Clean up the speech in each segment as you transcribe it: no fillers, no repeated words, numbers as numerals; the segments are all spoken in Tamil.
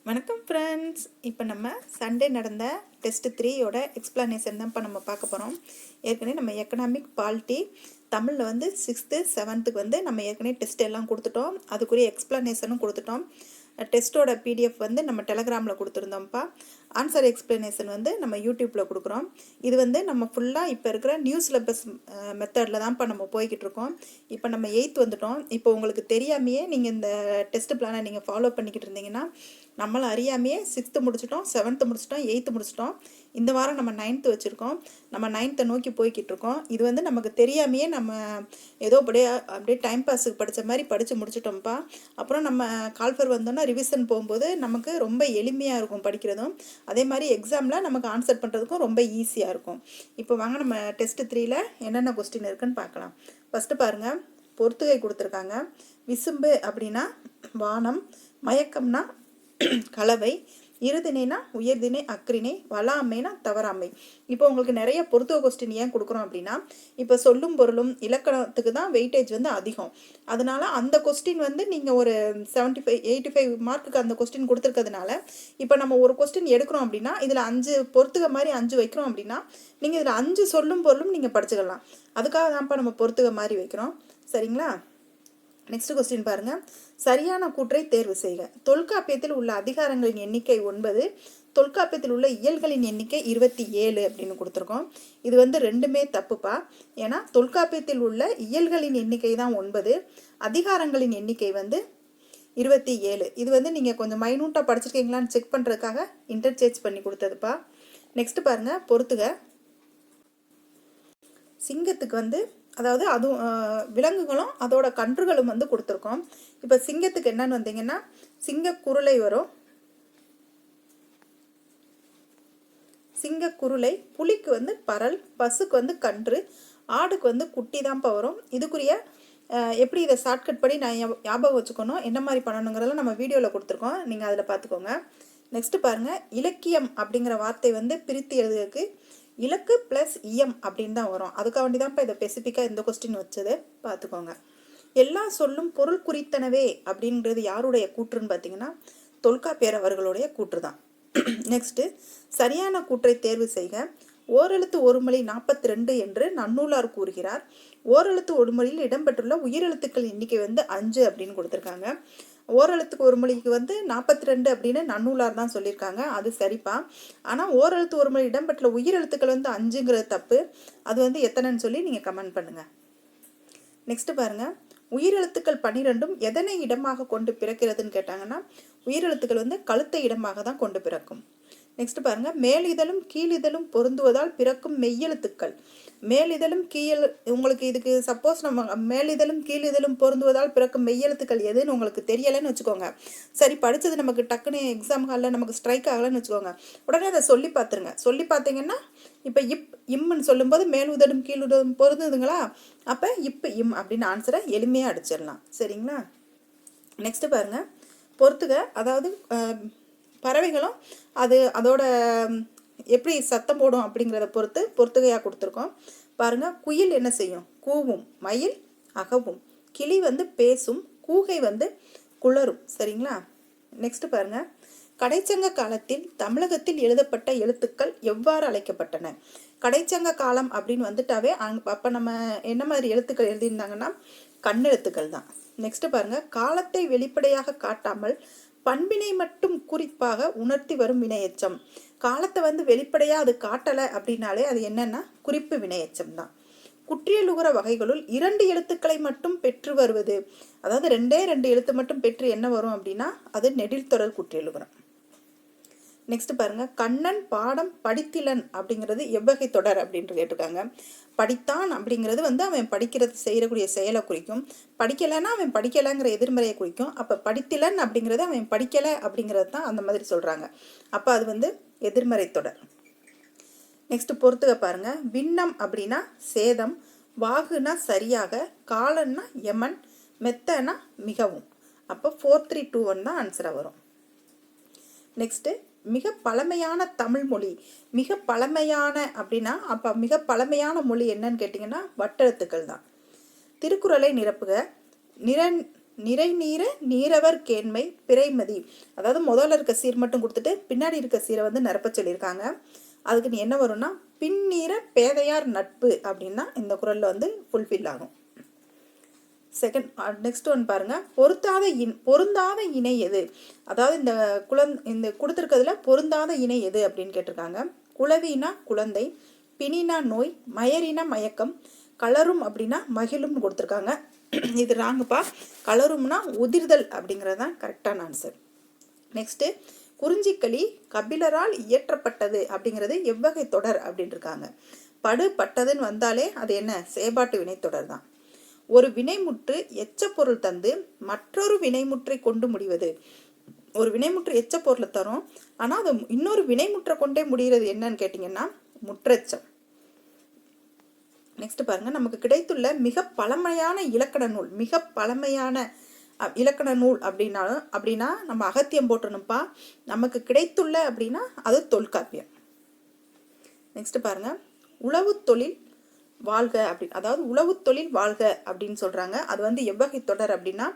வணக்கம் ஃப்ரெண்ட்ஸ். இப்போ நம்ம சண்டே நடந்த டெஸ்ட் 3யோட எக்ஸ்ப்ளனேஷன் தான் இப்போ நம்ம பார்க்க போகிறோம். ஏற்கனவே நம்ம எக்கனாமிக் பாலிட்டி தமிழில் வந்து 6th 7th வந்து நம்ம ஏற்கனவே டெஸ்ட் எல்லாம் கொடுத்துட்டோம். அதுக்குரிய எக்ஸ்ப்ளனேஷனும் கொடுத்துட்டோம். டெஸ்ட்டோட பிடிஎஃப் வந்து நம்ம டெலகிராமில் கொடுத்துருந்தோம்ப்பா. ஆன்சர் எக்ஸ்ப்ளனேஷன் வந்து நம்ம யூடியூப்பில் கொடுக்குறோம். இது வந்து நம்ம ஃபுல்லாக இப்போ இருக்கிற நியூ சிலபஸ் மெத்தடில் தான்ப்பா நம்ம போய்கிட்டு இருக்கோம். இப்போ நம்ம 8th வந்துட்டோம். இப்போ உங்களுக்கு தெரியாமையே நீங்கள் இந்த டெஸ்ட் பிளானை நீங்கள் ஃபாலோ பண்ணிக்கிட்டு இருந்தீங்கன்னா நம்மளை அறியாமையே 6th முடிச்சிட்டோம், 7th முடிச்சிட்டோம், 8th முடிச்சிட்டோம். இந்த வாரம் நம்ம 9th வச்சுருக்கோம். நம்ம 9th நோக்கி போய்கிட்டு இருக்கோம். இது வந்து நமக்கு தெரியாமையே நம்ம ஏதோ அப்படியே டைம் பாஸுக்கு படித்த மாதிரி படித்து முடிச்சிட்டோம்ப்பா. அப்புறம் நம்ம கால்ஃபர் வந்தோன்னா ரிவிஷன் போகும்போது நமக்கு ரொம்ப எளிமையாக இருக்கும் படிக்கிறதும். அதே மாதிரி எக்ஸாமில் நமக்கு ஆன்சர் பண்ணுறதுக்கும் ரொம்ப ஈஸியாக இருக்கும். இப்போ வாங்க நம்ம டெஸ்ட் 3ல் என்னென்ன கொஸ்டின் இருக்குன்னு பார்க்கலாம். ஃபஸ்ட்டு பாருங்கள், பொறுத்துகை கொடுத்துருக்காங்க. விசும்பு அப்படின்னா வானம், மயக்கம்னா கலவை, இருதினைனா உயர்தினை அக்ரிணை, வளாமைனா தவறாமை. இப்போ உங்களுக்கு நிறைய பொறுத்துக கொஸ்டின் ஏன் கொடுக்குறோம் அப்படின்னா, இப்போ சொல்லும் பொருளும் இலக்கணத்துக்கு தான் வெயிட்டேஜ் வந்து அதிகம். அதனால அந்த கொஸ்டின் வந்து நீங்கள் ஒரு 75 85 மார்க்குக்கு அந்த கொஸ்டின் கொடுத்துருக்கிறதுனால இப்போ நம்ம ஒரு கொஸ்டின் எடுக்கிறோம் அப்படின்னா இதில் 5 பொறுத்துக மாதிரி 5 வைக்கிறோம் அப்படின்னா நீங்கள் இதில் 5 சொல்லும் பொருளும் நீங்கள் படிச்சுக்கலாம். அதுக்காக தான்ப்பா நம்ம பொறுத்துக மாதிரி வைக்கிறோம். சரிங்களா? நெக்ஸ்ட் கொஸ்டின் பாருங்க. சரியான கூற்றை தேர்வு செய்க. தொல்காப்பியத்தில் உள்ள அதிகாரங்களின் எண்ணிக்கை 9, தொல்காப்பியத்தில் உள்ள இயல்களின் எண்ணிக்கை 27 அப்படின்னு கொடுத்துருக்கோம். இது வந்து ரெண்டுமே தப்புப்பா. ஏன்னா தொல்காப்பியத்தில் உள்ள இயல்களின் எண்ணிக்கை தான் 9, அதிகாரங்களின் எண்ணிக்கை வந்து 27. இது வந்து நீங்கள் கொஞ்சம் மைனூட்டாக படிச்சிருக்கீங்களான்னு செக் பண்ணுறதுக்காக இன்டர்சேஞ்ச் பண்ணி கொடுத்ததுப்பா. நெக்ஸ்ட் பாருங்க, பொறுத்துக. சிங்கத்துக்கு வந்து அதாவது அதுவும் விலங்குகளும் அதோட கன்றுகளும் வந்து கொடுத்துருக்கோம். இப்போ சிங்கத்துக்கு என்னன்னு வந்தீங்கன்னா சிங்கக்குருளை வரும், சிங்கக்குருளை. புலிக்கு வந்து பரல், பசுக்கு வந்து கன்று, ஆடுக்கு வந்து குட்டி தான்ப்பா வரும். இதுக்குரிய எப்படி இதை ஷார்ட்கட் படி நான் ஞாபகம் வச்சுக்கணும், என்ன மாதிரி பண்ணணுங்கிறதெல்லாம் நம்ம வீடியோவில் கொடுத்துருக்கோம், நீங்கள் அதில் பார்த்துக்கோங்க. நெக்ஸ்ட்டு பாருங்கள், இலக்கியம் அப்படிங்கிற வார்த்தை வந்து பிரித்து எழுதுறதுக்கு இலக்கு ப்ளஸ் இயம் அப்படின்னு தான் வரும். அதுக்காக வேண்டி தான்ப்பா இதை ஸ்பெசிஃபிக்காக இந்த கொஸ்டின் வச்சது, பார்த்துக்கோங்க. எல்லா சொல்லும் பொருள் குறித்தனவே அப்படின்றது யாருடைய கூற்றுன்னு பார்த்தீங்கன்னா தொல்காப்பியர் அவர்களுடைய கூற்று தான். நெக்ஸ்ட்டு, சரியான கூற்றை தேர்வு செய்க. ஓரெழுத்து ஒருமொழி 42 என்று நன்னூலார் கூறுகிறார். ஓரெழுத்து ஒரு மொழியில் இடம்பெற்றுள்ள உயிரெழுத்துக்கள் எண்ணிக்கை வந்து 5 அப்படின்னு கொடுத்துருக்காங்க. ஓரெழுத்துக்கு ஒரு மொழிக்கு வந்து 42 அப்படின்னு நன்னூலார் தான் சொல்லியிருக்காங்க. அது சரிப்பா. ஆனால் ஓரெழுத்து ஒரு மொழி இடம்பெற்றுள்ள உயிரெழுத்துக்கள் வந்து 5ங்கிறது தப்பு. அது வந்து எத்தனைன்னு சொல்லி நீங்கள் கமெண்ட் பண்ணுங்கள். நெக்ஸ்ட் பாருங்கள், உயிரெழுத்துக்கள் 12ம் எதனை இடமாக கொண்டு பிறக்கிறதுன்னு கேட்டாங்கன்னா உயிரெழுத்துக்கள் வந்து கழுத்தை இடமாக தான் கொண்டு பிறக்கும். நெக்ஸ்ட் பாருங்க, மேலிதழும் கீழிதழும் பொருந்துவதால் பிறக்கும் மெய்யெழுத்துக்கள். மேலிதழும் கீழ் உங்களுக்கு இதுக்கு சப்போஸ் நம்ம மேலிதழும் கீழிதழும் பொருந்துவதால் பிறக்கும் மெய்யெழுத்துக்கள் எதுன்னு உங்களுக்கு தெரியலைன்னு வச்சுக்கோங்க. சரி, படித்தது நமக்கு டக்குன்னு எக்ஸாம் ஹாலில் நமக்கு ஸ்ட்ரைக் ஆகலைன்னு வச்சுக்கோங்க. உடனே அதை சொல்லி பார்த்துருங்க. சொல்லி பார்த்தீங்கன்னா இப்போ இம்முன்னு சொல்லும்போது மேல் உதடும் கீழ் உதடும் பொருந்துதுங்களா, அப்போ இம் அப்படின்னு ஆன்சரை எளிமையாக அடிச்சிடலாம். சரிங்களா? நெக்ஸ்ட்டு பாருங்கள், பொறுத்துக. அதாவது பறவைகளும் அதோட எப்படி சத்தம் போடும் அப்படிங்கிறத பொறுத்து பொறுத்துகையாக கொடுத்துருக்கோம். பாருங்கள், குயில் என்ன செய்யும்? கூவும். மயில் அகவும். கிளி வந்து பேசும். கூகை வந்து குளரும். சரிங்களா? நெக்ஸ்ட் பாருங்கள், கடைச்சங்க காலத்தில் தமிழகத்தில் எழுதப்பட்ட எழுத்துக்கள் எவ்வாறு அழைக்கப்பட்டன? கடைச்சங்க காலம் அப்படின்னு வந்துட்டாவே அப்போ நம்ம என்ன மாதிரி எழுத்துக்கள் எழுதியிருந்தாங்கன்னா கண்ணெழுத்துக்கள் தான். நெக்ஸ்ட் பாருங்கள், காலத்தை வெளிப்படையாக காட்டாமல் பண்பினை மட்டும் குறிப்பாக உணர்த்தி வரும் வினையெச்சம். காலத்தை வந்து வெளிப்படையாக அது காட்டலை அப்படின்னாலே அது என்னன்னா குறிப்பு வினையெச்சம் தான். குற்றியலுகர வகைகளுள் 2 எழுத்துக்களை மட்டும் பெற்று வருவது, அதாவது 2 எழுத்து மட்டும் பெற்று என்ன வரும் அப்படின்னா அது நெடில்தொடர் குற்றியலுகரம். நெக்ஸ்ட் பாருங்க, கண்ணன் பாடம் படித்திலன் அப்படிங்கிறது எவ்வகை தொடர் அப்படின்னு கேட்டிருக்காங்க. படித்தான் அப்படிங்கிறது வந்து அவன் படிக்கிறது செய்யக்கூடிய செயலை குறிக்கும். படிக்கலைன்னா அவன் படிக்கலைங்கிற எதிர்மறையை குறிக்கும். அப்போ படித்திலன் அப்படிங்கிறது அவன் படிக்கலை அப்படிங்கிறது தான் அந்த மாதிரி சொல்கிறாங்க. அப்போ அது வந்து எதிர்மறை தொடர். நெக்ஸ்ட் பொறுத்துக பாருங்க, விண்ணம் அப்படின்னா சேதம், வாகுனா சரியாக, காலன்னா யமன், மெத்தனா மிகவும். அப்போ 4321 தான் ஆன்சராக வரும். நெக்ஸ்ட்டு, மிக பழமையான தமிழ் மொழி. மிக பழமையான அப்படின்னா அப்போ மிக பழமையான மொழி என்னன்னு கேட்டிங்கன்னா வட்டெழுத்துக்கள் தான். திருக்குறளை நிரப்புக. நிறை நீர நீரவர் கேண்மை பிறைமதி. அதாவது முதல்ல இருக்க சீர் மட்டும் கொடுத்துட்டு பின்னாடி இருக்க சீரை வந்து நிரப்ப சொல்லியிருக்காங்க. அதுக்கு நீ என்ன வரும்னா பின்னீர பேதையார் நட்பு அப்படின்னா இந்த குறளில் வந்து ஃபுல்ஃபில் ஆகும். நெக்ஸ்ட் ஒன் பாருங்க, பொருந்தாத இணை எது? அதாவது இந்த கொடுத்துருக்கிறதுல பொருந்தாத இணை எது அப்படின்னு கேட்டிருக்காங்க. குளவினா குழந்தை, பிணினா நோய், மயரினா மயக்கம், கலரும் அப்படின்னா மகிழும் கொடுத்துருக்காங்க. இது ராங்குப்பா. கலரும்னா உதிர்தல் அப்படிங்கிறது தான் கரெக்டான ஆன்சர். நெக்ஸ்ட்டு குறிஞ்சிக்களி கபிலரால் இயற்றப்பட்டது அப்படிங்கிறது எவ்வகை தொடர் அப்படின்னு இருக்காங்க. பட்டதுன்னு வந்தாலே அது என்ன? செயற்பாட்டு வினைத்தொடர் தான். ஒரு வினைமுற்று எச்ச பொருள் தந்து மற்றொரு வினைமுற்றை கொண்டு முடிவது. ஒரு வினைமுற்று எச்ச பொருளை தரும், ஆனால் அது இன்னொரு வினைமுற்றை கொண்டே முடிகிறது என்னன்னு கேட்டிங்கன்னா முற்றெச்சம். நெக்ஸ்ட் பாருங்க, நமக்கு கிடைத்துள்ள மிக பழமையான இலக்கண நூல். மிக பழமையான இலக்கண நூல் அப்படின்னா நம்ம அகத்தியம் போட்டணும்ப்பா. நமக்கு கிடைத்துள்ள அப்படின்னா அது தொல்காப்பியம். நெக்ஸ்ட் பாருங்க, உழவு தொழில் வாழ்க அதாவது உழவு தொழில் வாழ்க அப்படின்னு சொல்றாங்க. அது வந்து எவ்வகை தொடர் அப்படின்னா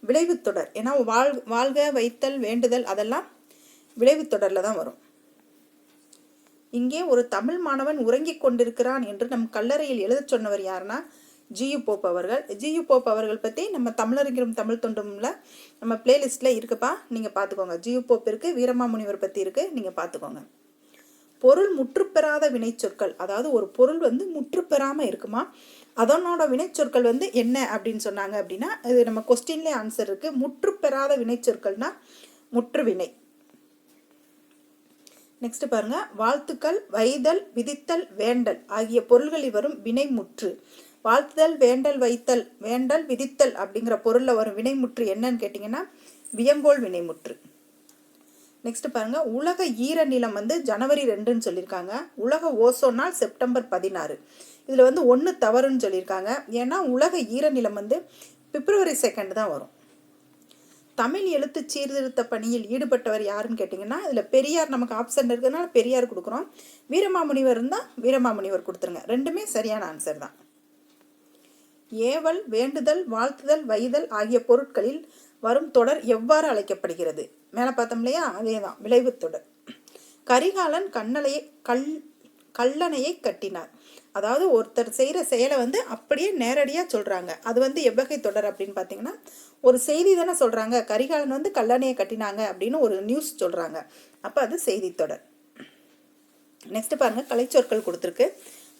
விளைவு தொடர். ஏன்னா வாழ்க, வைத்தல், வேண்டுதல் அதெல்லாம் விளைவு தொடர்ல தான் வரும். இங்கே ஒரு தமிழ் மாணவன் உறங்கிக் கொண்டிருக்கிறான் என்று நம் கல்லறையில் எழுத சொன்னவர் யாருன்னா ஜியு போப் அவர்கள். ஜியு போப் அவர்கள் பற்றி நம்ம தமிழறிஞரும் தமிழ் தொண்டும்ல நம்ம பிளேலிஸ்டில் இருக்குப்பா, நீங்கள் பார்த்துக்கோங்க. ஜியு போப் இருக்குது, வீரமாமுனிவர் பற்றி இருக்குது, நீங்கள் பார்த்துக்கோங்க. பொருள் முற்றுப்பெறாத வினைச்சொற்கள். அதாவது ஒரு பொருள் வந்து முற்றுப்பெறாமல் இருக்குமா, அதனோட வினைச்சொற்கள் வந்து என்ன அப்படின்னு சொன்னாங்க அப்படின்னா இது நம்ம கொஸ்டின்லேயே ஆன்சர் இருக்குது. முற்றுப்பெறாத வினைச்சொற்கள்னா முற்றுவினை. நெக்ஸ்ட் பாருங்க, வாழ்த்துக்கள், வைதல், விதித்தல், வேண்டல் ஆகிய பொருள்களில் வரும் வினைமுற்று. வாழ்த்துதல், வேண்டல், வைத்தல், வேண்டல், விதித்தல் அப்படிங்கிற பொருளில் வரும் வினைமுற்று என்னன்னு கேட்டிங்கன்னா வியங்கோல் வினைமுற்று. நெக்ஸ்ட் பாருங்க, உலக ஈர நிலம் வந்து ஜனவரி 2ன்னு சொல்லியிருக்காங்க. உலக ஓசோன் நாள் செப்டம்பர் 16. இதில் வந்து 1 தவறுன்னு சொல்லியிருக்காங்க. ஏன்னா உலக ஈர நிலம் வந்து பிப்ரவரி 2 தான் வரும். தமிழ் எழுத்து சீர்திருத்த பணியில் ஈடுபட்டவர் யாருன்னு கேட்டிங்கன்னா இதில் பெரியார் நமக்கு ஆப்ஷன் இருக்கிறதுனால பெரியார் கொடுக்குறோம். வீரமாமுனிவர் இருந்தால் வீரமாமுனிவர் கொடுத்துருங்க. ரெண்டுமே சரியான ஆன்சர் தான். ஏவல், வேண்டுதல், வாழ்த்துதல், வைதல் ஆகிய பொருட்களில் வரும் தொடர் எவ்வாறு அழைக்கப்படுகிறது? மேலே பார்த்தோம் இல்லையா, அதே தான் விளைவு தொடர். கரிகாலன் கல்லணையை கட்டினார். அதாவது ஒருத்தர் செய்கிற செயலை வந்து அப்படியே நேரடியாக சொல்கிறாங்க. அது வந்து எவ்வகை தொடர் அப்படின்னு பார்த்தீங்கன்னா ஒரு செய்தி தானே சொல்கிறாங்க. கரிகாலன் வந்து கல்லணையை கட்டினாங்க அப்படின்னு ஒரு நியூஸ் சொல்கிறாங்க. அப்போ அது செய்தி தொடர். நெக்ஸ்ட் பாருங்கள், கலைச்சொற்கள் கொடுத்துருக்கு.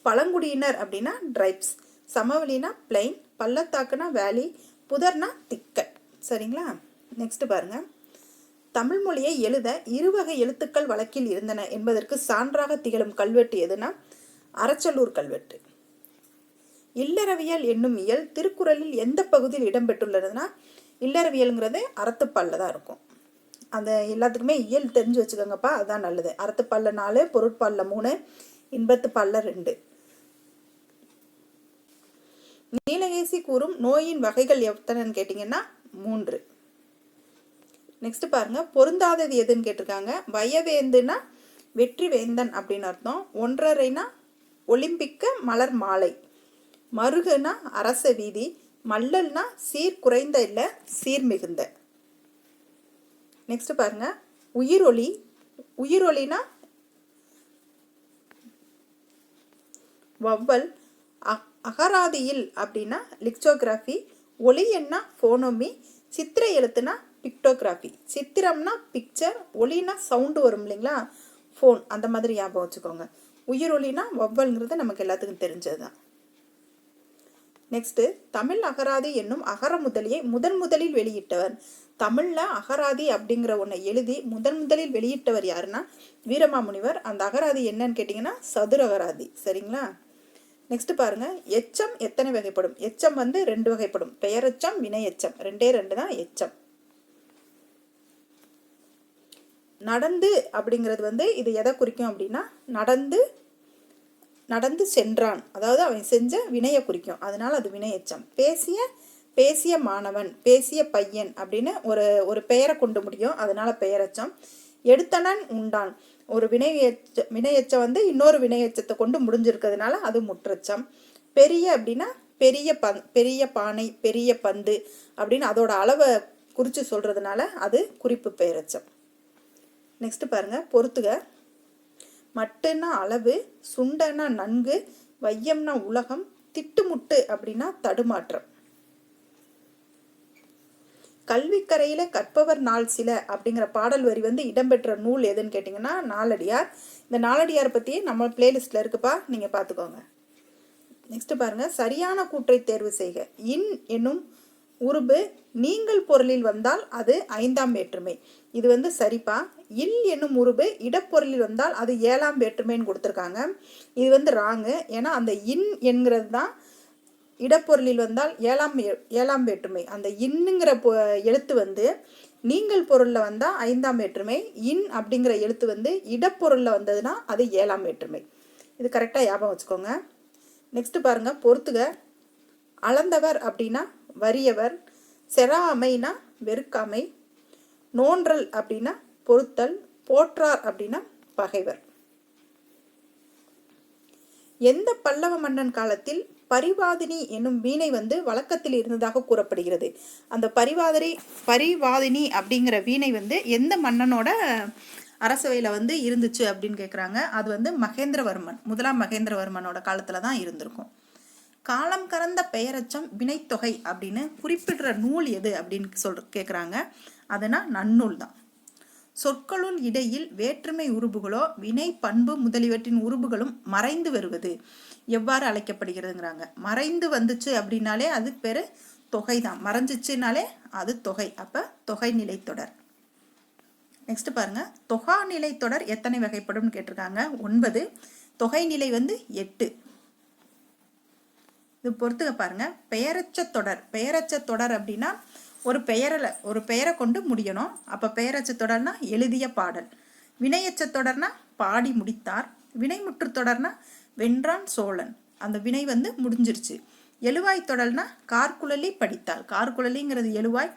பழங்குடியினர் அப்படின்னா ட்ரைப்ஸ், சமவெளினா பிளைன், பள்ளத்தாக்குனா வேலி, புதர்னா திக்கல். சரிங்களா? நெக்ஸ்ட் பாருங்க, தமிழ் மொழியை எழுத 2 வகை எழுத்துக்கள் வழக்கில் இருந்தன என்பதற்கு சான்றாக திகழும் கல்வெட்டு எதுனா அரச்சலூர் கல்வெட்டு. இல்லறவியல் என்னும் இயல் திருக்குறளில் எந்த பகுதியில் இடம்பெற்றுள்ளதுன்னா இல்லறவியல்ங்கிறது அறத்துப்பாலில் தான் இருக்கும். அந்த எல்லாத்துக்குமே இயல் தெரிஞ்சு வச்சுக்கோங்கப்பா, அதுதான் நல்லது. அறத்துப்பாலில் 4, பொருட்பாலில் 3, இன்பத்துப்பாலில் 2. நீலகேசி கூறும் நோயின் வகைகள் எத்தனைன்னு கேட்டிங்கன்னா 3. நெக்ஸ்ட் பாருங்க, பொருந்தாதது எதுன்னு கேட்டிருக்காங்க. வயவேந்துனா வெற்றி வேந்தன் அப்படின்னு அர்த்தம். ஒன்றரைனா ஒலிம்பிக்க மலர் மாலை, மருகுனா அரச வீதி, மல்லல்னா சீர் குறைந்த இல்லை சீர் மிகுந்த. நெக்ஸ்ட் பாருங்க, உயிரொலினா வவ்வல், அகராதியில் அப்படின்னா லிக்சோகிராஃபி, ஒலி என்ன ஃபோனோமி, சித்திர எழுத்துனா பிக்டோகிராஃபி. சித்திரம்னா பிக்சர், ஒலினா சவுண்டு வரும் இல்லைங்களா, ஃபோன். அந்த மாதிரி ஞாபகம் வச்சுக்கோங்க. உயிரொலினா வவ்வல்ங்கிறது நமக்கு எல்லாத்துக்கும் தெரிஞ்சது தான். நெக்ஸ்ட்டு, தமிழ் அகராதி என்னும் அகரமுதலியை முதலில் வெளியிட்டவர். தமிழில் அகராதி அப்படிங்கிற ஒன்றை எழுதி முதலில் வெளியிட்டவர் யாருன்னா வீரமாமுனிவர். அந்த அகராதி என்னன்னு கேட்டிங்கன்னா சதுர அகராதி. சரிங்களா? நெக்ஸ்ட் பாருங்க, எச்சம் எத்தனை வகைப்படும்? எச்சம் வந்து 2 வகைப்படும். பெயரெச்சம், வினையெச்சம். 2 தான் எச்சம். நடந்து அப்படிங்கிறது வந்து இது எதை குறிக்கும் அப்படின்னா நடந்து சென்றான், அதாவது அவன் செஞ்ச வினையை குறிக்கும். அதனால அது வினையெச்சம். பேசிய மாணவன், பேசிய பையன் அப்படின்னு ஒரு பெயரை கொண்டு முடியும். அதனால பெயரெச்சம். எடுத்தனன் உண்டான், ஒரு வினையெச்சம் வந்து இன்னொரு வினையெச்சத்தை கொண்டு முடிஞ்சிருக்கிறதுனால அது முற்றெச்சம். பெரிய அப்படின்னா பெரிய பானை, பெரிய பந்து அப்படின்னு அதோட அளவை குறித்து சொல்கிறதுனால அது குறிப்பு பெயரெச்சம். நெக்ஸ்ட் பாருங்க, பொறுத்துக. மட்டுன்னா அளவு, சுண்டனா நன்கு, வையம்னா உலகம், திட்டுமுட்டு அப்படின்னா தடுமாற்றம். கல்விக்கரையில கற்பவர் நாள் சில அப்படிங்கிற பாடல் வரி வந்து இடம்பெற்ற நூல் எதுன்னு கேட்டிங்கன்னா நாலடியார். இந்த நாலடியார் பற்றி நம்ம பிளேலிஸ்டில் இருக்குப்பா, நீங்கள் பார்த்துக்கோங்க. நெக்ஸ்ட் பாருங்க, சரியான கூற்றை தேர்வு செய்க. இன் என்னும் உருபு நீங்கள் பொருளில் வந்தால் அது 5ஆம் வேற்றுமை. இது வந்து சரிப்பா. இல் என்னும் உருபு இடப்பொருளில் வந்தால் அது 7ஆம் வேற்றுமைன்னு கொடுத்துருக்காங்க. இது வந்து ராங்கு. ஏன்னா அந்த இன் என்கிறது தான் இடப்பொருளில் வந்தால் 7ஆம் வேற்றுமை. அந்த இன்னுங்கிற எழுத்து வந்து நீங்கள் பொருளில் வந்தால் 5ஆம் வேற்றுமை. இன் அப்படிங்கிற எழுத்து வந்து இடப்பொருளில் வந்ததுன்னா அது 7ஆம் வேற்றுமை. இது கரெக்டாக ஞாபகம் வச்சுக்கோங்க. நெக்ஸ்ட் பாருங்க, பொறுத்துக. அளந்தவர் அப்படின்னா வறியவர், செராமைனா வெறுக்காமை, நோன்றல் அப்படின்னா பொறுத்தல், போற்றார் அப்படின்னா பகைவர். எந்த பல்லவ மன்னன் காலத்தில் பரிவாதினி என்னும் வீணை வந்து வழக்கத்தில் இருந்ததாக கூறப்படுகிறது? அந்த பரிவாதினி அப்படிங்கிற வீணை வந்து எந்த மன்னனோட அரசவையில் வந்து இருந்துச்சு அப்படின்னு கேட்குறாங்க. அது வந்து மகேந்திரவர்மன், 1ஆம் மகேந்திரவர்மனோட காலத்தில் தான் இருந்திருக்கும். காலம் கறந்த பெயரச்சம் வினைத்தொகை அப்படின்னு குறிப்பிடுற நூல் எது அப்படின்னு கேட்குறாங்க. அதுனா நன்னூல் தான். சொற்களுள் இடையில் வேற்றுமை உருபுகளோ வினை பண்பு முதலியவற்றின் உருபுகளும் மறைந்து வருவது எவ்வாறு அழைக்கப்படுகிறதுங்கிறாங்க. மறைந்து வந்துச்சு அப்படின்னாலே அது பேரு தொகை தான். மறைஞ்சிச்சுனாலே அது தொகை. அப்போ தொகை நிலை தொடர். நெக்ஸ்ட் பாருங்க, தொகா நிலை தொடர் எத்தனை வகைப்படும் கேட்டிருக்காங்க. 9. தொகை நிலை வந்து 8. இது பொறுத்துக்க பாருங்க. பெயரச்ச தொடர் அப்படின்னா ஒரு பெயரை கொண்டு முடியணும். அப்போ பெயரச்ச தொடர்னா எழுதிய பாடல். வினையச்ச தொடர்னா பாடி முடித்தார். வினைமுற்று தொடர்னா வென்றான் சோழன், அந்த வினை வந்து முடிஞ்சிருச்சு. எழுவாய் தொடர்னா கார்குழலி படித்தார். கார்குழலிங்கிறது எழுவாய்,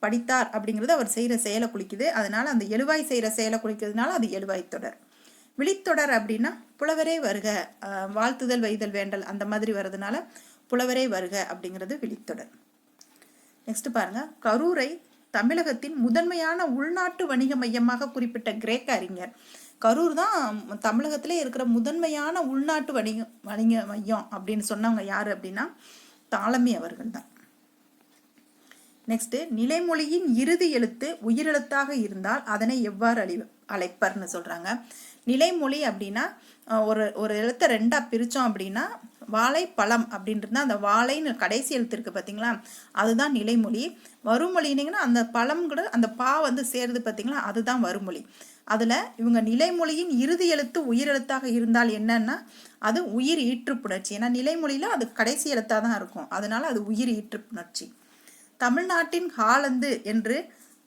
படித்தார் அப்படிங்கிறது அவர் செய்கிற செயலை குறிக்குது. அதனால அந்த எழுவாய் செய்கிற செயலை குறிக்கிறதுனால அது எழுவாய் தொடர். விழித்தொடர் அப்படின்னா புலவரே வருக, வாழ்த்துதல் வைதல் வேண்டல் அந்த மாதிரி வர்றதுனால புலவரே வருக அப்படிங்கிறது விழித்தொடர். நெக்ஸ்ட் பாருங்க, கரூரை தமிழகத்தின் முதன்மையான உள்நாட்டு வணிக மையமாக குறிப்பிட்ட கிரேக்க அறிஞர். கரூர் தான் தமிழகத்திலே இருக்கிற முதன்மையான உள்நாட்டு வணிக மையம் அப்படின்னு சொன்னவங்க யாரு அப்படின்னா தாலமி அவர்கள் தான். நெக்ஸ்ட், நிலைமொழியின் இறுதி எழுத்து உயிரெழுத்தாக இருந்தால் அதனை எவ்வாறு அழைப்பர்னு சொல்றாங்க. நிலைமொழி அப்படின்னா ஒரு எழுத்தை 2ஆ பிரித்தோம் அப்படின்னா வாழை பழம் அப்படின்றது அந்த வாழைன்னு கடைசி எழுத்து இருக்குது பார்த்தீங்களா, அதுதான் நிலைமொழி. வருமொழினீங்கன்னா அந்த பழம் கூட அந்த பா வந்து சேருது பார்த்தீங்களா, அதுதான் வருமொழி. அதில் இவங்க நிலைமொழியின் இறுதி எழுத்து உயிரெழுத்தாக இருந்தால் என்னன்னா அது உயிர் ஈற்று புணர்ச்சி. ஏன்னா நிலைமொழியில் அது கடைசி எழுத்தாக தான் இருக்கும், அதனால அது உயிர் ஈற்று புணர்ச்சி. தமிழ்நாட்டின் ஹாலந்து என்று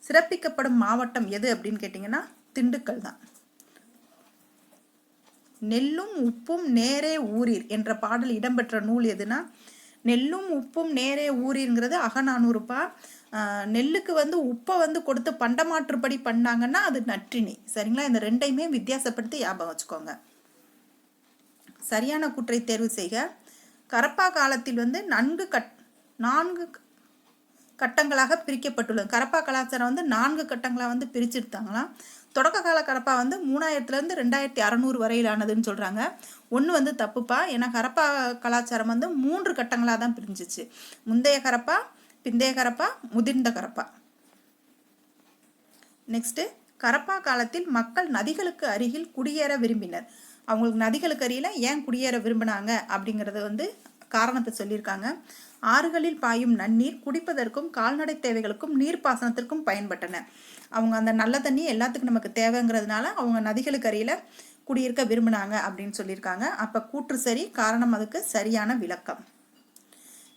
சிறப்பிக்கப்படும் மாவட்டம் எது அப்படின்னு கேட்டிங்கன்னா திண்டுக்கல் தான். நெல்லும் உப்பும் நேரே ஊரீர் என்ற பாடல் இடம்பெற்ற நூல் எதுனா நெல்லும் உப்பும் நேரே ஊரீர்ங்கிறது அகநானூறுப்பா. நெல்லுக்கு வந்து உப்பை வந்து கொடுத்து பண்டமாற்றுப்படி பண்ணாங்கன்னா அது நற்றிணை. சரிங்களா, இந்த ரெண்டையுமே வித்தியாசப்படுத்தி ஞாபகம் வச்சுக்கோங்க. சரியான கூற்றை தேர்வு செய்க. கரப்பா காலத்தில் வந்து 4 கட்டங்களாக பிரிக்கப்பட்டுள்ளது. கரப்பா கலாச்சாரம் வந்து 4 கட்டங்களாக வந்து பிரிச்சுருத்தாங்களாம். தொடக்க கால கரப்பா வந்து 3000 2600 வரையிலானதுன்னு சொல்கிறாங்க. ஒன்று வந்து தப்புப்பா. ஏன்னா கரப்பா கலாச்சாரம் வந்து 3 கட்டங்களாக தான் பிரிஞ்சிச்சு. முந்தைய கரப்பா, பிந்தைய கரப்பா, முதிர்ந்த கரப்பா. நெக்ஸ்ட்டு, கரப்பா காலத்தில் மக்கள் நதிகளுக்கு அருகில் குடியேற விரும்பினர். அவங்களுக்கு நதிகளுக்கு அருகில் ஏன் குடியேற விரும்பினாங்க அப்படிங்கிறத வந்து காரணத்தை சொல்லியிருக்காங்க. ஆறுகளில் பாயும் நன்னீர் குடிப்பதற்கும் கால்நடை தேவைகளுக்கும் நீர்ப்பாசனத்திற்கும் பயன்பட்டன. அவங்க அந்த நல்ல தண்ணி எல்லாத்துக்கும் நமக்கு தேவைங்கிறதுனால அவங்க நதிகளுக்கு அருகில் குடியிருக்க விரும்பினாங்க அப்படின்னு சொல்லியிருக்காங்க. அப்போ கூற்று சரி, காரணம் அதுக்கு சரியான விளக்கம்.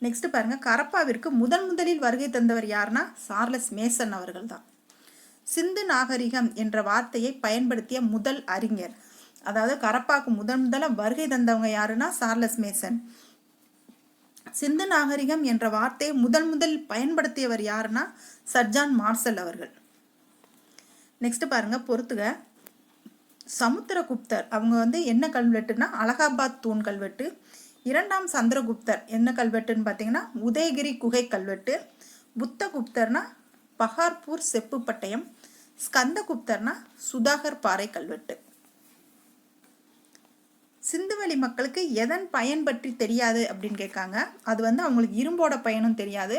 நெக்ஸ்ட் பாருங்க, கரப்பாவிற்கு முதலில் வருகை தந்தவர் யாருன்னா சார்லஸ் மேசன் அவர்கள் தான். சிந்து நாகரிகம் என்ற வார்த்தையை பயன்படுத்திய முதல் அறிஞர், அதாவது கரப்பாவுக்கு முதல்ல வருகை தந்தவங்க யாருன்னா சார்லஸ் மேசன். சிந்து நாகரிகம் என்ற வார்த்தையை முதல் பயன்படுத்தியவர் யாருன்னா சர் ஜான் மார்ஷல் அவர்கள். நெக்ஸ்ட் பாருங்க, பொறுத்துக. சமுத்திரகுப்தர் அவங்க வந்து என்ன கல்வெட்டுனா அலகாபாத் தூண் கல்வெட்டு. இரண்டாம் சந்திரகுப்தர் என்ன கல்வெட்டுன்னு பார்த்தீங்கன்னா உதயகிரி குகை கல்வெட்டு. புத்தகுப்தர்னா பஹார்பூர் செப்பு பட்டயம். ஸ்கந்தகுப்தர்னா சுதாகர் பாறை கல்வெட்டு. சிந்துவெளி மக்களுக்கு எதன் பயன் பற்றி தெரியாது அப்படின்னு கேட்காங்க. அது அவங்களுக்கு இரும்போட பயனும் தெரியாது,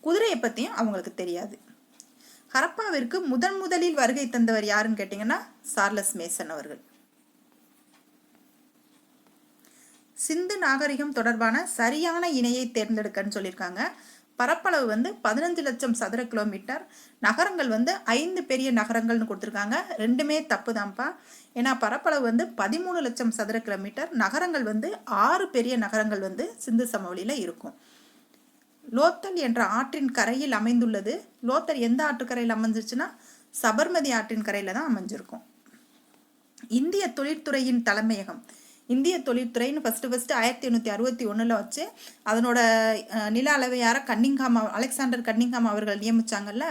குதிரையை பற்றியும் அவங்களுக்கு தெரியாது. ஹரப்பாவிற்கு முதலில் வருகை தந்தவர் யாருன்னு கேட்டிங்கன்னா சார்லஸ் மேசன் அவர்கள். சிந்து நாகரிகம் தொடர்பான சரியான இணையை தேர்ந்தெடுக்கன்னு சொல்லியிருக்காங்க. பரப்பளவு 15 லட்சம் சதுர கிலோமீட்டர். நகரங்கள் 5 பெரிய நகரங்கள்னு கொடுத்துருக்காங்க. ரெண்டுமே தப்பு தான்ப்பா. ஏன்னா பரப்பளவு 13 லட்சம் சதுர கிலோமீட்டர். நகரங்கள் 6 பெரிய நகரங்கள் சிந்து சமவெளியில் இருக்கும். லோத்தல் என்ற ஆற்றின் கரையில் அமைந்துள்ளது. லோத்தல் எந்த ஆற்றுக்கரையில் அமைஞ்சிச்சுன்னா சபர்மதி ஆற்றின் கரையில் தான் அமைஞ்சிருக்கும். இந்திய தொழிற்துறையின் தலைமையகம். இந்திய தொழிற்துறைன்னு ஃபஸ்ட்டு 1861 வச்சு அதனோட நில அளவையார அலெக்சாண்டர் கன்னிங்ஹாம் அவர்கள் நியமிச்சாங்கல்ல,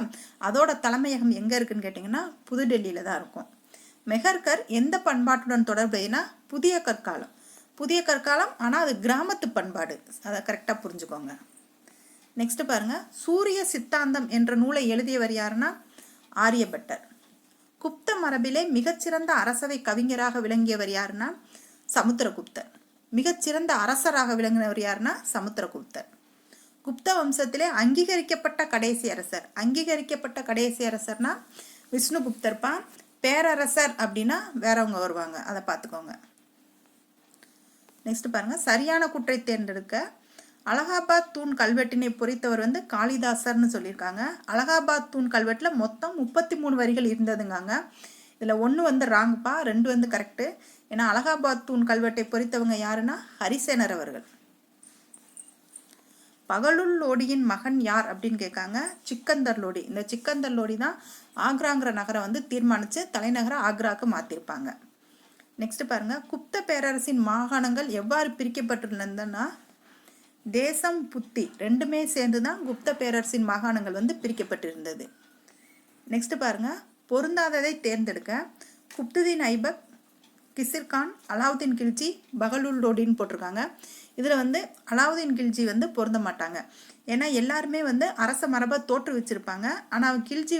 அதோட தலைமையகம் எங்கே இருக்குன்னு கேட்டிங்கன்னா புதுடெல்லியில் தான் இருக்கும். மெஹர்கர் எந்த பண்பாட்டுடன் தொடர்புனா புதிய கற்காலம். புதிய கற்காலம், ஆனால் அது கிராமத்து பண்பாடு, அதை கரெக்டாக புரிஞ்சுக்கோங்க. நெக்ஸ்ட் பாருங்க, சூரிய சித்தாந்தம் என்ற நூலை எழுதியவர் யாருன்னா ஆரியபட்டர். குப்த மரபிலே மிகச்சிறந்த அரசவை கவிஞராக விளங்கியவர் யாருன்னா சமுத்திரகுப்தர். மிகச்சிறந்த அரசராக விளங்கினவர் யாருன்னா சமுத்திரகுப்தர். குப்த வம்சத்திலே அங்கீகரிக்கப்பட்ட கடைசி அரசர். அங்கீகரிக்கப்பட்ட கடைசி அரசர்னா விஷ்ணுகுப்தர்ப்பா. பேரரசர் அப்படின்னா வேறவங்க வருவாங்க, அதை பார்த்துக்கோங்க. நெக்ஸ்ட் பாருங்க, சரியான கூற்றை தேர்ந்தெடுக்க. அலகாபாத் தூண் கல்வெட்டினை பொறித்தவர் காளிதாசர்னு சொல்லியிருக்காங்க. அலகாபாத் தூண் கல்வெட்டில் மொத்தம் 33 வரிகள் இருந்ததுங்காங்க. இதில் 1 ராங்குப்பா, 2 கரெக்டு. ஏன்னா அலகாபாத் தூண் கல்வெட்டை பொறித்தவங்க யாருன்னா ஹரிசேனர் அவர்கள். பகலுல் லோடியின் மகன் யார் அப்படின்னு கேட்காங்க. சிக்கந்தர் லோடி. இந்த சிக்கந்தர் லோடி தான் ஆக்ராங்கிற நகரை தீர்மானித்து தலைநகரை ஆக்ராவுக்கு மாற்றிருப்பாங்க. நெக்ஸ்ட் பாருங்க, குப்த பேரரசின் மாகாணங்கள் எவ்வாறு பிரிக்கப்பட்டிருந்ததுன்னா தேசம் புத்தி ரெண்டுமே சேர்ந்து தான் குப்த பேரரசின் மாகாணங்கள் பிரிக்கப்பட்டிருந்தது. நெக்ஸ்ட் பாருங்க, பொருந்தாததை தேர்ந்தெடுக்க. குப்துதீன் ஐபக், கிசிர்கான், அலாவுதீன் கில்ஜி, பகலுல் லோடின்னு போட்டிருக்காங்க. இதில் அலாவுதீன் கில்ஜி பொருந்த மாட்டாங்க. ஏன்னா எல்லாருமே அரச மரபை தோற்று வச்சிருப்பாங்க. ஆனால் கில்ஜி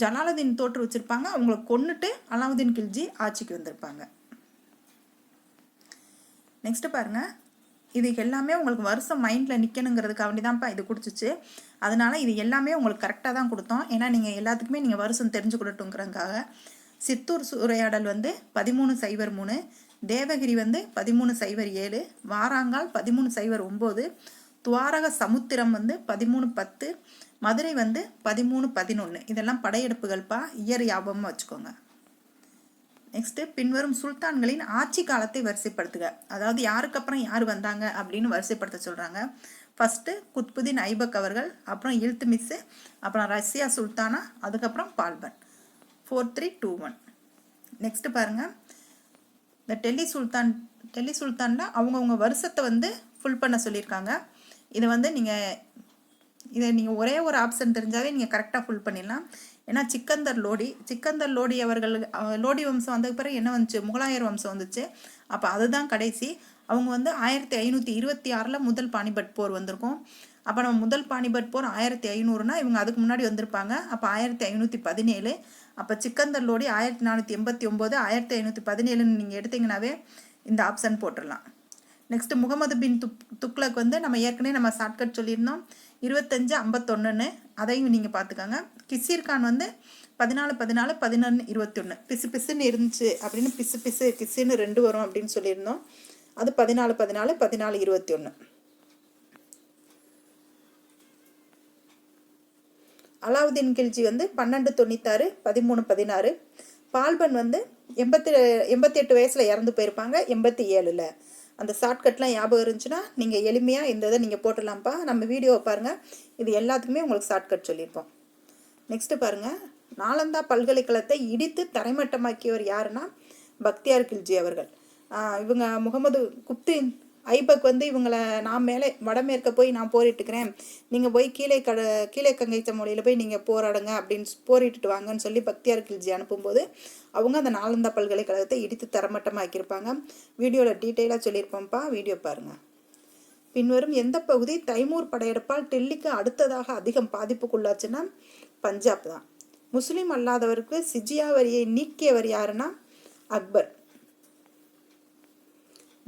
ஜலாலுதீன் தோற்று வச்சிருப்பாங்க. அவங்களை கொன்னுட்டு அலாவுதீன் கில்ஜி ஆட்சிக்கு வந்திருப்பாங்க. நெக்ஸ்ட் பாருங்க, இது எல்லாமே உங்களுக்கு வருஷம் மைண்டில் நிற்கணுங்கிறதுக்காக வேண்டி தான்ப்பா இது கொடுத்துச்சு. அதனால இது எல்லாமே உங்களுக்கு கரெக்டாக தான் கொடுத்தோம். ஏன்னா நீங்கள் எல்லாத்துக்குமே நீங்கள் வருஷம் தெரிஞ்சு கொடுட்டுங்கிறதுக்காக. சித்தூர் சூறையாடல் 1303, தேவகிரி 1307, வாராங்கால் 1309, துவாரக சமுத்திரம் 1310, மதுரை 1311. இதெல்லாம் படையெடுப்புகள்ப்பா. இயர் ஞாபகமாக வச்சுக்கோங்க. நெக்ஸ்ட், பின்வரும் சுல்தான்களின் ஆட்சி காலத்தை வரிசைப்படுத்துக. அதாவது யாருக்கு அப்புறம் யார் வந்தாங்க அப்படின்னு வரிசைப்படுத்த சொல்கிறாங்க. ஃபஸ்ட்டு குத்புதீன் ஐபக் அவர்கள், அப்புறம் இல்துமிஸ், அப்புறம் ரஷ்யா சுல்தானா, அதுக்கப்புறம் பால்பன். 4321. நெக்ஸ்ட் பாருங்கள், இந்த டெல்லி சுல்தானில் அவங்கவுங்க வருஷத்தை ஃபுல் பண்ண சொல்லியிருக்காங்க. இதை நீங்கள் ஒரே ஒரு ஆப்ஷன் தெரிஞ்சாவே நீங்கள் கரெக்டாக ஃபுல் பண்ணிடலாம். ஏன்னா சிக்கந்தர் லோடி அவர்கள் லோடி வம்சம் வந்ததுக்கு பிறகு என்ன வந்துச்சு, முகலாயர் வம்சம் வந்துச்சு. அப்போ அதுதான் கடைசி. அவங்க 1526 முதல் பானிபட் போர் வந்திருக்கும். அப்போ நம்ம முதல் பானிபட் போர் 1500னா இவங்க அதுக்கு முன்னாடி வந்திருப்பாங்க. அப்போ 1517. அப்போ சிக்கந்தர் லோடி 1489, 1517ன்னு நீங்கள் எடுத்தீங்கன்னாவே இந்த ஆப்ஷன் போட்டுடலாம். நெக்ஸ்ட், முகமது பின் துக்ளக் நம்ம ஏற்கனவே ஷார்ட்கட் சொல்லியிருந்தோம் 2551. அதையும் நீங்கள் பார்த்துக்கோங்க. கிசிர்கான் 14, 14, 11, 21. பிசுன்னு இருந்துச்சு அப்படின்னு பிசு கிசுன்னு 2 வரும் அப்படின்னு சொல்லியிருந்தோம். அது 14, 14, 14, 21. அலாவுதீன் கில்ஜி 1296, 1316. பால்பன் 88 வயசில் இறந்து போயிருப்பாங்க. 87ல். அந்த ஷார்ட்கட்லாம் ஞாபகம் இருந்துச்சுன்னா நீங்கள் எளிமையாக இந்த இதை நீங்கள் போட்டுடலாம்ப்பா. நம்ம வீடியோவை பாருங்கள், இது எல்லாத்துக்குமே உங்களுக்கு ஷார்ட்கட் சொல்லியிருப்போம். நெக்ஸ்ட்டு பாருங்கள், நாலந்தா பல்கலைக்கழகத்தை இடித்து தரைமட்டமாக்கியவர் யாருன்னா பக்தியார் கில்ஜி அவர்கள். இவங்க முகமது குப்தீன் ஐபக் இவங்களை நான் மேலே வடமேற்க போய் நான் போரிட்டுக்கிறேன், நீங்கள் போய் கீழே கங்கை சமவெளியில் போய் நீங்கள் போராடுங்க அப்படின்னு போரிட்டுட்டு வாங்கன்னு சொல்லி பக்தியார் கில்ஜி அனுப்பும்போது அவங்க அந்த நாலந்தா பல்கலைக்கழகத்தை இடித்து தரமட்டமாக்கியிருப்பாங்க. வீடியோவில் டீட்டெயிலாக சொல்லியிருப்போம்ப்பா, வீடியோ பாருங்கள். பின்வரும் எந்த பகுதி தைமூர் படையெடுப்பால் டெல்லிக்கு அடுத்ததாக அதிகம் பாதிப்புக்குள்ளாச்சுன்னா பஞ்சாப் தான். முஸ்லீம் அல்லாதவருக்கு சிஜியா வரியை நீக்கியவர் யாருன்னா அக்பர்.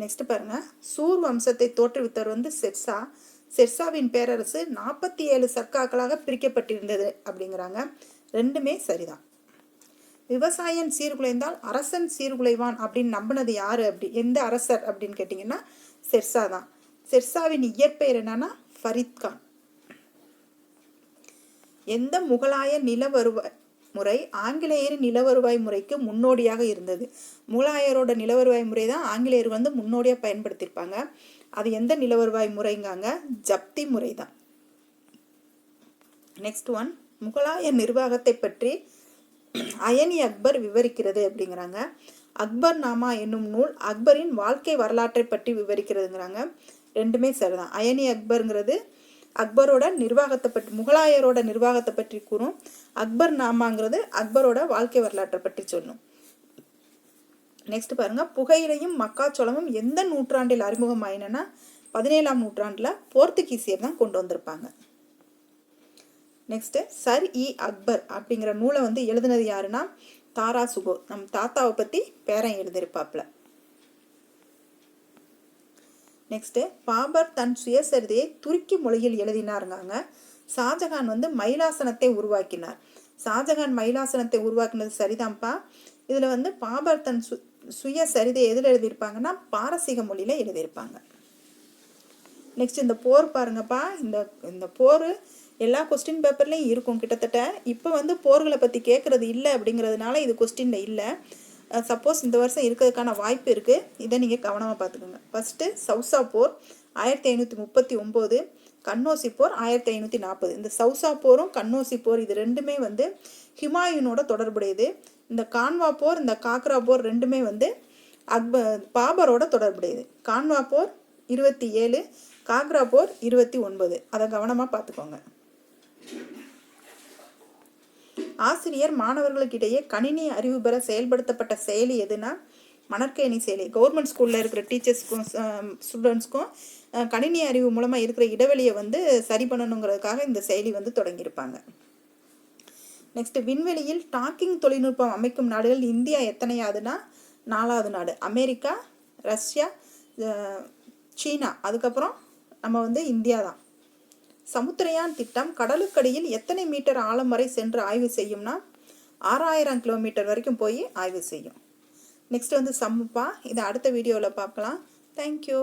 நெக்ஸ்ட் பாருங்க, சூர் வம்சத்தை தோற்றுவித்தவர் வந்து ஷெர்ஷா. ஷெர்ஷாவின் பேரரசு 47 சர்க்காக்களாக பிரிக்கப்பட்டிருந்தது அப்படிங்கிறாங்க. ரெண்டுமே சரிதான். விவசாயம் சீர்குலைந்தால் அரசன் சீர்குலைவான் அப்படின்னு நம்பினது யாரு எந்த அரசர் அப்படின்னு கேட்டிங்கன்னா ஷெர்ஷா தான். ஷெர்ஷாவின் இயற்பெயர் என்னன்னா ஃபரீத் கான். எந்த முகலாய நில வருவாய் முறை ஆங்கிலேயரின் நில வருவாய் முறைக்கு முன்னோடியாக இருந்தது? முகலாயரோட நில வருவாய் முறை தான் ஆங்கிலேயர் வந்து முன்னோடியாக பயன்படுத்தியிருப்பாங்க. அது எந்த நில வருவாய் முறைங்காங்க? ஜப்தி முறை தான். நெக்ஸ்ட் ஒன், முகலாய நிர்வாகத்தை பற்றி அயனி அக்பர் விவரிக்கிறது அப்படிங்கிறாங்க. அக்பர் நாமா என்னும் நூல் அக்பரின் வாழ்க்கை வரலாற்றை பற்றி விவரிக்கிறதுங்கிறாங்க. ரெண்டுமே சரிதான். அயனி அக்பருங்கிறது அக்பரோட நிர்வாகத்தை பற்றி, முகலாயரோட நிர்வாகத்தை பற்றி கூறும். அக்பர் நாமாங்கிறது அக்பரோட வாழ்க்கை வரலாற்றை பற்றி சொல்லும். நெக்ஸ்ட் பாருங்க, புகையிலையும் மக்காச்சோளமும் எந்த நூற்றாண்டில் அறிமுகம் ஆயினா 17ஆம் நூற்றாண்டுல போர்த்துகீசியர் தான் கொண்டு வந்திருப்பாங்க. நெக்ஸ்ட், சர் இ அக்பர் அப்படிங்கிற நூலை வந்து எழுதுனது யாருன்னா தாரா சுகோ. நம் தாத்தாவை பத்தி பேரன் எழுதியிருப்பாப்ல. நெக்ஸ்ட், பாபர் தன் சுயசரிதையை துருக்கி மொழியில் எழுதினாருங்காங்க. ஷாஜகான் வந்து மயிலாசனத்தை உருவாக்கினார். ஷாஜகான் மயிலாசனத்தை உருவாக்கினது சரிதான்ப்பா. இதுல வந்து பாபர் தன் சுயசரிதை எதில் எழுதியிருப்பாங்கன்னா பாரசீக மொழியில எழுதியிருப்பாங்க. நெக்ஸ்ட், இந்த போர் பாருங்கப்பா. இந்த போர் எல்லா கொஸ்டின் பேப்பர்லையும் இருக்கும் கிட்டத்தட்ட. இப்போ வந்து போர்களை பற்றி கேட்குறது இல்லை அப்படிங்கிறதுனால இது கொஸ்டின்ல இல்லை. சப்போஸ் இந்த வருஷம் இருக்கிறதுக்கான வாய்ப்பு இருக்குது. இதை நீங்கள் கவனமாக பார்த்துக்கோங்க. ஃபஸ்ட்டு சௌசா போர் 1539, கன்னோசி போர் 1540. இந்த சௌசா போரும் கன்னோசி போர் இது ரெண்டுமே வந்து ஹுமாயூனோட தொடர்புடையது. இந்த கான்வா போர், இந்த காக்ரா போர் ரெண்டுமே வந்து பாபரோட தொடர்புடையது. கான்வா போர் 27, காக்ரா போர் 29. அதை கவனமாக பார்த்துக்கோங்க. ஆசிரியர் மாணவர்களுக்கிடையே கணினி அறிவு பெற செயல்படுத்தப்பட்ட செயலி எதுனா மணற்கேணி செயலி. கவர்மெண்ட் ஸ்கூலில் இருக்கிற டீச்சர்ஸ்க்கும் ஸ்டூடெண்ட்ஸ்க்கும் கணினி அறிவு மூலமாக இருக்கிற இடைவெளியை வந்து சரி பண்ணணுங்கிறதுக்காக இந்த செயலி வந்து தொடங்கியிருப்பாங்க. நெக்ஸ்ட், விண்வெளியில் டாக்கிங் தொழில்நுட்பம் அமைக்கும் நாடுகள் இந்தியா எத்தனையாவதுன்னா 4வது நாடு. அமெரிக்கா, ரஷ்யா, சீனா, அதுக்கப்புறம் நம்ம வந்து இந்தியா தான். சமுத்திரயான் திட்டம் கடலுக்கடியில் எத்தனை மீட்டர் ஆழம் வரை சென்று ஆய்வு செய்யும்னா 6000 கிலோமீட்டர் வரைக்கும் போய் ஆய்வு செய்யும். நெக்ஸ்ட் வந்து சம்முப்பா. இதை அடுத்த வீடியோவில் பார்க்கலாம். தேங்க்யூ.